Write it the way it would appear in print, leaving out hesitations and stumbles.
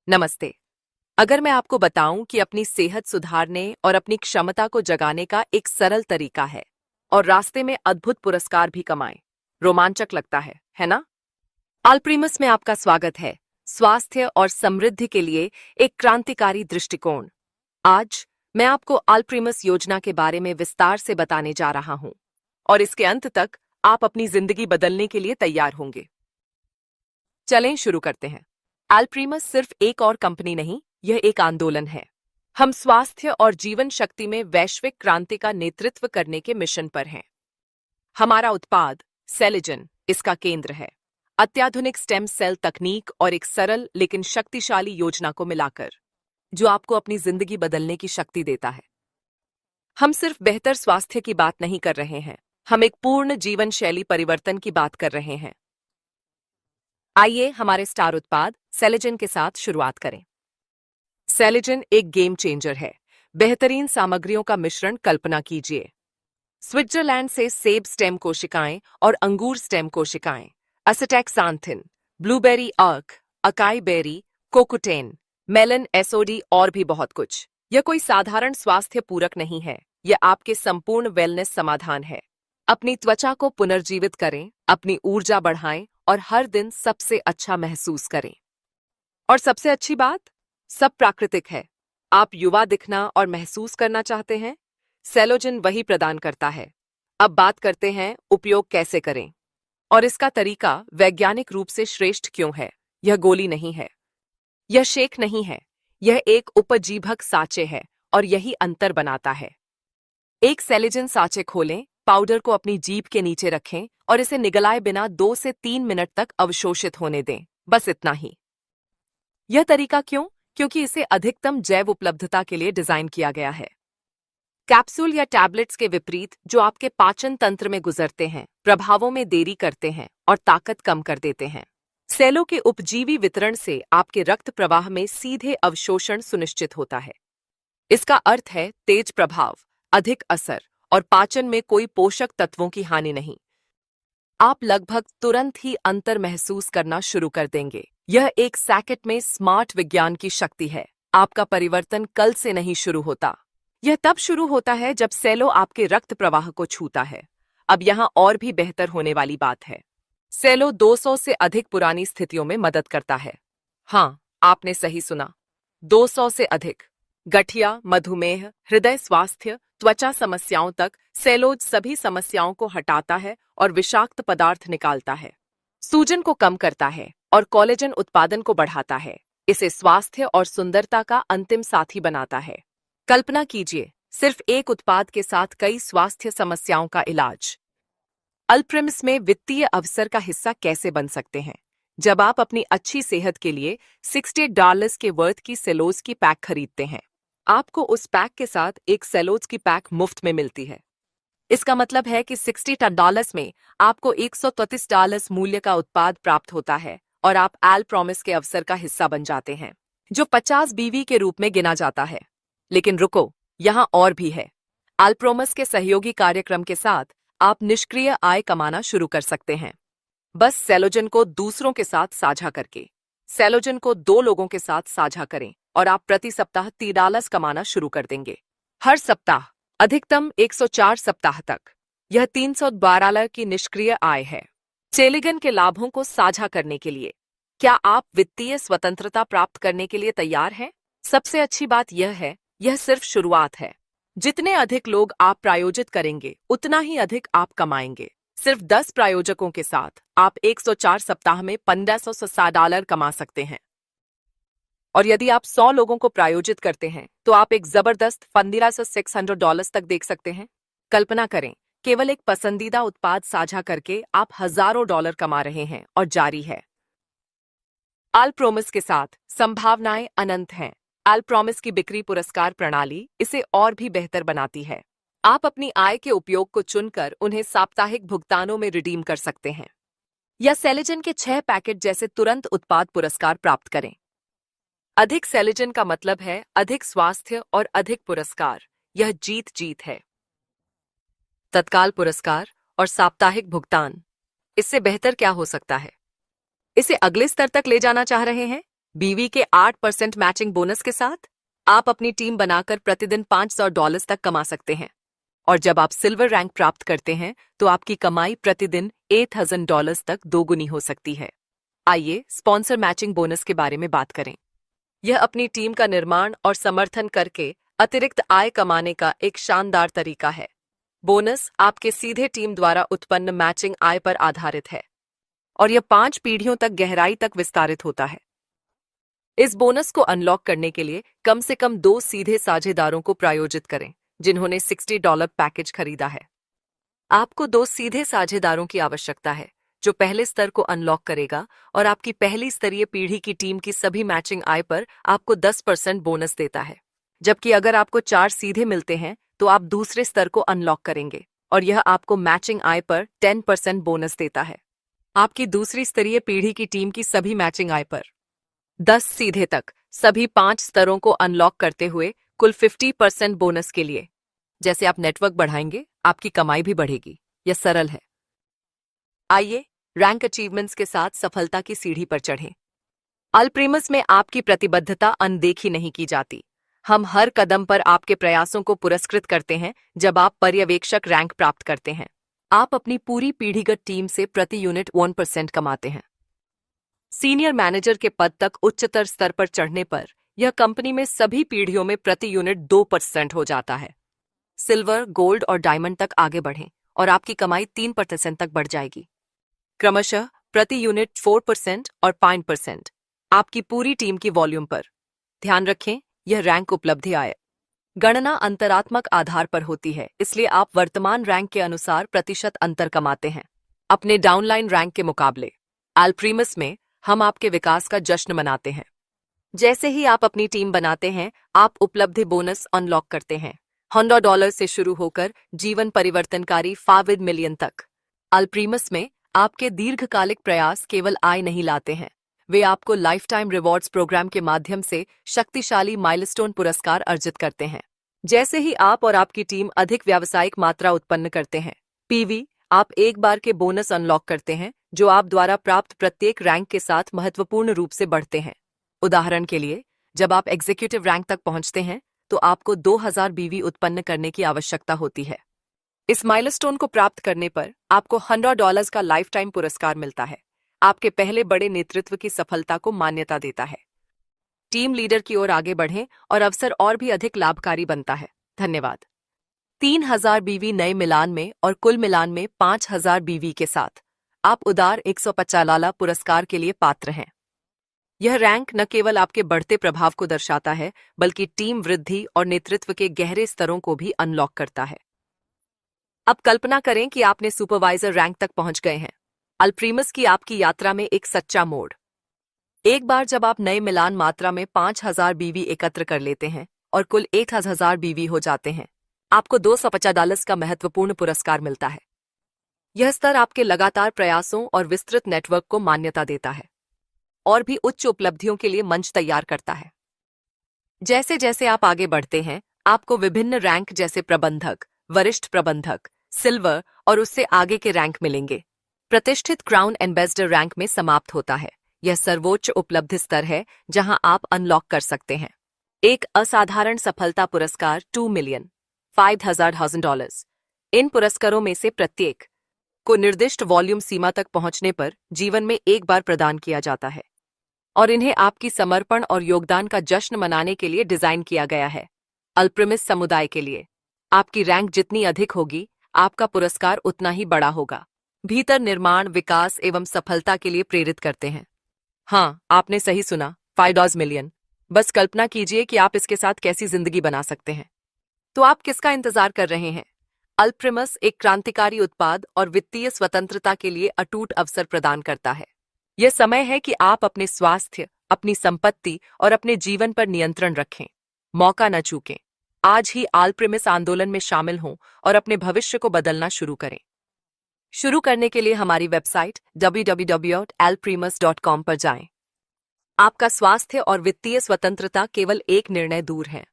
नमस्ते। अगर मैं आपको बताऊं कि अपनी सेहत सुधारने और अपनी क्षमता को जगाने का एक सरल तरीका है और रास्ते में अद्भुत पुरस्कार भी कमाएं, रोमांचक लगता है ना? अल्प्रीमस में आपका स्वागत है। स्वास्थ्य और समृद्धि के लिए एक क्रांतिकारी दृष्टिकोण। आज मैं आपको अल्प्रीमस योजना के बारे में विस्तार से बताने जा रहा हूं और इसके अंत तक आप अपनी जिंदगी बदलने के लिए तैयार होंगे। चलें शुरू करते हैं। अल्प्रीमस सिर्फ एक और कंपनी नहीं, यह एक आंदोलन है। हम स्वास्थ्य और जीवन शक्ति में वैश्विक क्रांति का नेतृत्व करने के मिशन पर हैं। हमारा उत्पाद सेलिजन इसका केंद्र है। अत्याधुनिक स्टेम सेल तकनीक और एक सरल लेकिन शक्तिशाली योजना को मिलाकर, जो आपको अपनी जिंदगी बदलने की शक्ति देता है। हम सिर्फ बेहतर स्वास्थ्य की बात नहीं कर रहे हैं, हम एक पूर्ण जीवन शैली परिवर्तन की बात कर रहे हैं। आइए हमारे स्टार उत्पाद सेलिजन के साथ शुरुआत करें। सेलिजन एक गेम चेंजर है। बेहतरीन सामग्रियों का मिश्रण कल्पना कीजिए। स्विट्जरलैंड से सेब स्टेम कोशिकाएं और अंगूर स्टेम कोशिकाएं, एसेटैक्सांथिन, ब्लूबेरी अर्क, अकाई बेरी, कोकुटेन, मेलन एसओडी और भी बहुत कुछ। यह कोई साधारण स्वास्थ्य पूरक नहीं है, यह आपके संपूर्ण वेलनेस समाधान है। अपनी त्वचा को पुनर्जीवित करें, अपनी ऊर्जा बढ़ाएं और हर दिन सबसे अच्छा महसूस करें। और सबसे अच्छी बात, सब प्राकृतिक है। आप युवा दिखना और महसूस करना चाहते हैं, सेलोजन वही प्रदान करता है। अब बात करते हैं उपयोग कैसे करें और इसका तरीका वैज्ञानिक रूप से श्रेष्ठ क्यों है। यह गोली नहीं है, यह शेक नहीं है, यह एक उपजीभक साँचे है और यही अंतर बनाता है। एक सेलिजन साँचे खोलें, पाउडर को अपनी जीभ के नीचे रखें और इसे निगलाए बिना 2 से 3 मिनट तक अवशोषित होने दें। बस इतना ही। यह तरीका क्यों? क्योंकि इसे अधिकतम जैव उपलब्धता के लिए डिजाइन किया गया है। कैप्सूल या टैबलेट्स के विपरीत, जो आपके पाचन तंत्र में गुजरते हैं, प्रभावों में देरी करते हैं और ताकत कम कर देते हैं। सेलों के उपजीवी वितरण से आपके रक्त प्रवाह में सीधे अवशोषण सुनिश्चित होता है। इसका अर्थ है तेज प्रभाव, अधिक असर और पाचन में कोई पोषक तत्वों की हानि नहीं। आप लगभग तुरंत ही अंतर महसूस करना शुरू कर देंगे। यह एक सैकेट में स्मार्ट विज्ञान की शक्ति है। आपका परिवर्तन कल से नहीं शुरू होता, यह तब शुरू होता है जब सेलों आपके रक्त प्रवाह को छूता है। अब यहाँ और भी बेहतर होने वाली बात है। सेलों 200 से अधिक पुरानी स्थितियों में मदद करता है। हाँ, आपने सही सुना, 200 से अधिक। गठिया, मधुमेह, हृदय स्वास्थ्य, त्वचा समस्याओं तक, सेलोज सभी समस्याओं को हटाता है और विषाक्त पदार्थ निकालता है। सूजन को कम करता है और कोलेजन उत्पादन को बढ़ाता है। इसे स्वास्थ्य और सुंदरता का अंतिम साथी बनाता है। कल्पना कीजिए, सिर्फ एक उत्पाद के साथ कई स्वास्थ्य समस्याओं का इलाज। अल्प्रीमस में वित्तीय अवसर का हिस्सा कैसे बन सकते हैं? जब आप अपनी अच्छी सेहत के लिए $60 के वर्थ की सेलोज की पैक खरीदते हैं, आपको उस पैक के साथ एक सेलोज की पैक मुफ्त में मिलती है। इसका मतलब है कि $60 में आपको $133 मूल्य का उत्पाद प्राप्त होता है और आप अल्प्रीमस के अवसर का हिस्सा बन जाते हैं, जो 50 बीवी के रूप में गिना जाता है। लेकिन रुको, यहाँ और भी है। अल्प्रीमस के सहयोगी कार्यक्रम के साथ आप निष्क्रिय आय कमाना शुरू कर सकते हैं। बस सेलोजन को दूसरों के साथ साझा करके। सेलोजन को 2 लोगों के साथ साझा करें और आप प्रति सप्ताह $30 कमाना शुरू कर देंगे। हर सप्ताह, अधिकतम 104 सप्ताह तक। यह $312 की निष्क्रिय आय है। सेलिजन के लाभों को साझा करने के लिए, क्या आप वित्तीय स्वतंत्रता प्राप्त करने के लिए तैयार हैं? सबसे अच्छी बात यह है, यह सिर्फ शुरुआत है। जितने अधिक लोग आप प्रायोजित करेंगे, उतना ही अधिक आप कमाएंगे। सिर्फ 10 प्रायोजकों के साथ आप 104 सप्ताह में $1560 कमा सकते हैं। और यदि आप 100 लोगों को प्रायोजित करते हैं, तो आप एक जबरदस्त $1500 तक देख सकते हैं। कल्पना करें, केवल एक पसंदीदा उत्पाद साझा करके आप हजारों डॉलर कमा रहे हैं और जारी है। अल्प्रीमस के साथ संभावनाएं अनंत हैं। अल्प्रीमस की बिक्री पुरस्कार प्रणाली इसे और भी बेहतर बनाती है। आप अपनी आय के उपयोग को चुनकर उन्हें साप्ताहिक भुगतानों में रिडीम कर सकते हैं या सेलिजन के 6 पैकेट जैसे तुरंत उत्पाद पुरस्कार प्राप्त करें। अधिक सेलिजन का मतलब है अधिक स्वास्थ्य और अधिक पुरस्कार। यह जीत जीत है। तत्काल पुरस्कार और साप्ताहिक भुगतान, इससे बेहतर क्या हो सकता है? इसे अगले स्तर तक ले जाना चाह रहे हैं? बीवी के 8% मैचिंग बोनस के साथ आप अपनी टीम बनाकर प्रतिदिन $500 तक कमा सकते हैं। और जब आप सिल्वर रैंक प्राप्त करते हैं तो आपकी कमाई प्रतिदिन $8,000 तक दोगुनी हो सकती है। आइए स्पॉन्सर मैचिंग बोनस के बारे में बात करें। यह अपनी टीम का निर्माण और समर्थन करके अतिरिक्त आय कमाने का एक शानदार तरीका है। बोनस आपके सीधे टीम द्वारा उत्पन्न मैचिंग आय पर आधारित है और यह 5 पीढ़ियों तक गहराई तक विस्तारित होता है। इस बोनस को अनलॉक करने के लिए कम से कम 2 सीधे साझेदारों को प्रायोजित करें जिन्होंने $60 पैकेज खरीदा है। आपको 2 सीधे साझेदारों की आवश्यकता है जो पहले स्तर को अनलॉक करेगा और आपकी पहली स्तरीय पीढ़ी की टीम की सभी मैचिंग आय पर आपको 10% बोनस देता है। जबकि अगर आपको 4 सीधे मिलते हैं तो आप दूसरे स्तर को अनलॉक करेंगे और यह आपको मैचिंग आय पर 10% बोनस देता है। आपकी दूसरी स्तरीय पीढ़ी की टीम की सभी मैचिंग आय पर 10 सीधे तक सभी 5 स्तरों को अनलॉक करते हुए कुल 50% बोनस के लिए। जैसे आप नेटवर्क बढ़ाएंगे आपकी कमाई भी बढ़ेगी। यह सरल है। आइए रैंक अचीवमेंट्स के साथ सफलता की सीढ़ी पर चढ़ें। अल्प्रीमस में आपकी प्रतिबद्धता अनदेखी नहीं की जाती। हम हर कदम पर आपके प्रयासों को पुरस्कृत करते हैं। जब आप पर्यवेक्षक रैंक प्राप्त करते हैं आप अपनी पूरी पीढ़ीगत टीम से प्रति यूनिट 1% कमाते हैं। सीनियर मैनेजर के पद तक उच्चतर स्तर पर चढ़ने पर यह कंपनी में सभी पीढ़ियों में प्रति यूनिट 2% हो जाता है। सिल्वर, गोल्ड और डायमंड तक आगे बढ़ें और आपकी कमाई 3% तक बढ़ जाएगी। क्रमशः प्रति यूनिट 4% और 5% आपकी पूरी टीम की वॉल्यूम पर। ध्यान रखें, यह रैंक उपलब्धि आय गणना अंतरात्मक आधार पर होती है, इसलिए आप वर्तमान रैंक के अनुसार प्रतिशत अंतर कमाते हैं अपने डाउनलाइन रैंक के मुकाबले। अल्प्रीमस में हम आपके विकास का जश्न मनाते हैं। जैसे ही आप अपनी टीम बनाते हैं आप उपलब्धि बोनस अनलॉक करते हैं, $100 से शुरू होकर जीवन परिवर्तनकारी 5 मिलियन तक। अल्प्रीमस में आपके दीर्घकालिक प्रयास केवल आय नहीं लाते हैं, वे आपको लाइफ टाइम रिवॉर्ड्स प्रोग्राम के माध्यम से शक्तिशाली माइलस्टोन पुरस्कार अर्जित करते हैं। जैसे ही आप और आपकी टीम अधिक व्यावसायिक मात्रा उत्पन्न करते हैं, पीवी, आप एक बार के बोनस अनलॉक करते हैं जो आप द्वारा प्राप्त प्रत्येक रैंक के साथ महत्वपूर्ण रूप से बढ़ते हैं। उदाहरण के लिए, जब आप एग्जीक्यूटिव रैंक तक पहुंचते हैं तो आपको 2000 बीवी उत्पन्न करने की आवश्यकता होती है। इस माइलस्टोन को प्राप्त करने पर आपको $100 का लाइफ टाइम पुरस्कार मिलता है। आपके पहले बड़े नेतृत्व की सफलता को मान्यता देता है। टीम लीडर की ओर आगे बढ़ें और अवसर और भी अधिक लाभकारी बनता है। धन्यवाद। 3000 बीवी नए मिलान में और कुल मिलान में 5000 बीवी के साथ आप उदार 150 पुरस्कार के लिए पात्र हैं। यह रैंक न केवल आपके बढ़ते प्रभाव को दर्शाता है बल्कि टीम वृद्धि और नेतृत्व के गहरे स्तरों को भी अनलॉक करता है। अब कल्पना करें कि आपने सुपरवाइजर रैंक तक पहुंच गए हैं। अल्प्रीमस की आपकी यात्रा में एक सच्चा मोड़। एक बार जब आप नए मिलान मात्रा में 5000 बीवी एकत्र कर लेते हैं और कुल 1000 बीवी हो जाते हैं, आपको $250 का महत्वपूर्ण पुरस्कार मिलता है। यह स्तर आपके लगातार प्रयासों और विस्तृत नेटवर्क को मान्यता देता है और भी उच्च उपलब्धियों के लिए मंच तैयार करता है। जैसे जैसे आप आगे बढ़ते हैं आपको विभिन्न रैंक जैसे प्रबंधक, वरिष्ठ प्रबंधक, सिल्वर और उससे आगे के रैंक मिलेंगे। प्रतिष्ठित क्राउन एम्बेसडर रैंक में समाप्त होता है। यह सर्वोच्च उपलब्धि स्तर है जहां आप अनलॉक कर सकते हैं एक असाधारण सफलता पुरस्कार $2,500,000। इन पुरस्कारों में से प्रत्येक को निर्दिष्ट वॉल्यूम सीमा तक पहुंचने पर जीवन में एक बार प्रदान किया जाता है और इन्हें आपकी समर्पण और योगदान का जश्न मनाने के लिए डिजाइन किया गया है। अल्प्रीमस समुदाय के लिए आपकी रैंक जितनी अधिक होगी आपका पुरस्कार उतना ही बड़ा होगा। भीतर निर्माण, विकास एवं सफलता के लिए प्रेरित करते हैं। हाँ, आपने सही सुना, $5 मिलियन। बस कल्पना कीजिए कि आप इसके साथ कैसी जिंदगी बना सकते हैं। तो आप किसका इंतजार कर रहे हैं? अल्प्रीमस एक क्रांतिकारी उत्पाद और वित्तीय स्वतंत्रता के लिए अटूट अवसर प्रदान करता है। यह समय है कि आप अपने स्वास्थ्य, अपनी संपत्ति और अपने जीवन पर नियंत्रण रखें। मौका न चूकें। आज ही अल्प्रीमस आंदोलन में शामिल हों और अपने भविष्य को बदलना शुरू करें। शुरू करने के लिए हमारी वेबसाइट www.alprimus.com पर जाएं। आपका स्वास्थ्य और वित्तीय स्वतंत्रता केवल एक निर्णय दूर है।